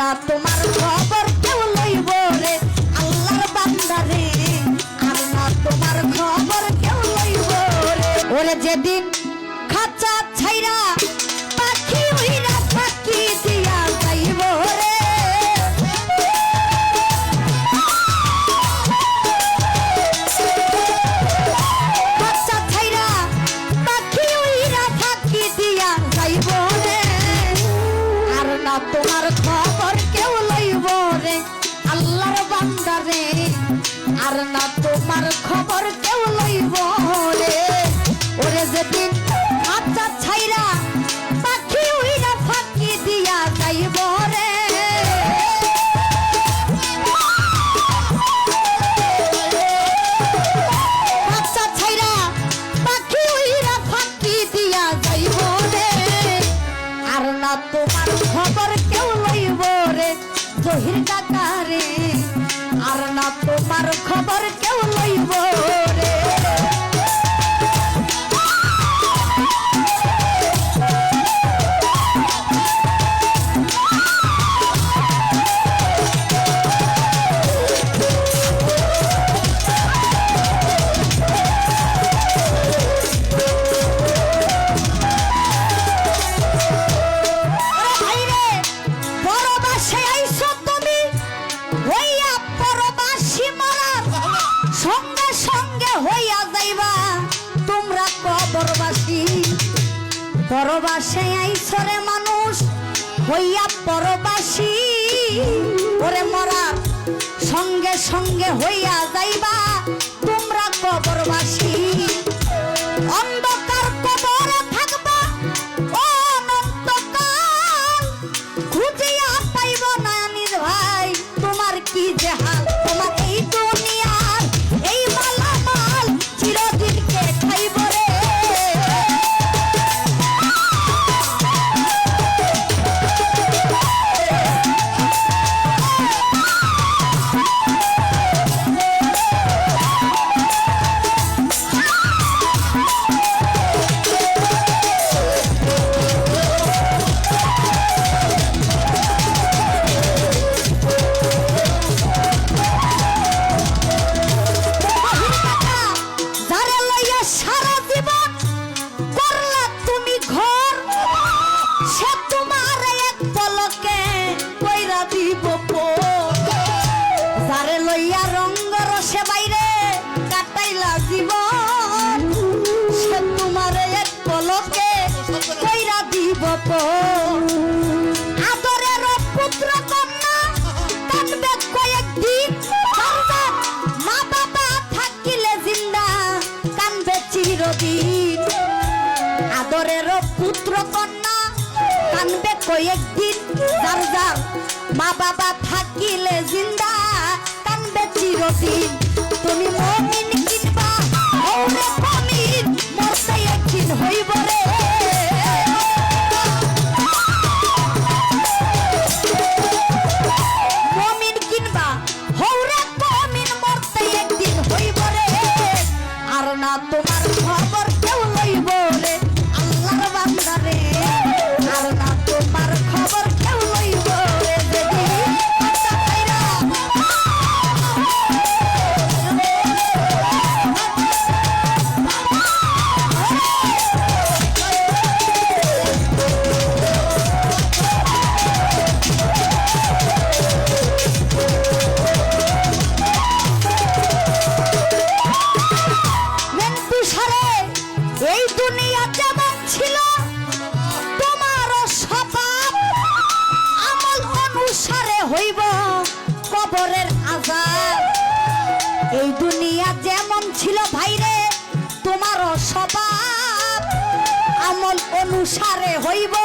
না তোমার খবর কেউ লইব রে আল্লাহর বান্দা রে আর না তোমার খবর কেউ লইব রে ওরে যেদিন খাঁচা ছাইরা পাখি উইরা পাখি দিয়া যাইব রে খাঁচা ছাইরা পাখি উইরা পাখি দিয়া যাইব রে আর না তোমার খবর কেউ লইব রে আল্লাহর বান্দা রে আর না তোমার খবর কেউ লইব রে ওরে যেদিন খাঁচা ছাইরা পাখি উইরা ফাঁকি দিয়া যাইব রে খাঁচা ছাইরা পাখি উইরা ফাঁকি দিয়া যাইব রে আর না তোমার খবর কেউ লইব রে জহির কাকা রে আর না তোমার খবর কেউ লইব রে সঙ্গে সঙ্গে হইয়া যাইবা তোমরা কবরবাসী পরবাসে আইসরে মানুষ হইয়া পরবাসী ওরে মরার সঙ্গে সঙ্গে হইয়া যাইবা তোমরা কবরবাসী অন্ধকার কবরে থাকবা অনন্তকাল খুঁজিয়া পাইব না নিজ ভাই তোমার কি যে হাল তোমার এই দুনিয়ার এই মালামাল চিরদিন কে খাইব রে যারে লইয়া রঙ্গ রসে বাইরে কাটাইলা জীবন সে তোমার এক পলকে কইরা দিব আদরের পুত্র কন্যা কাটবে কয়েকদিন মা বাবা থাকিলে জিন্দা কানবে চিরদিন আদরের পুত্র কন্যা কানবে কয়েকদিন যার যার মা বাবা থাকিলে জিন্দা কানবে চিরদিন তুমি মুমিন কিনবা ওরে মুমিন মরতে একদিন হইব রে মুমিন কিনবা ওরে মুমিন মরতে একদিন হইব রে আর না তোমার খবর কেউ লইব রে আল্লাহর বান্দা রে আর না তোমার খবর কেউ লইব রে এই দুনিয়া যেমন ছিল তোমার স্বভাব আমল অনুসারে হইব কবরের আযাব এই দুনিয়া যেমন ছিল ভাইরে তোমার স্বভাব আমল অনুসারে হইব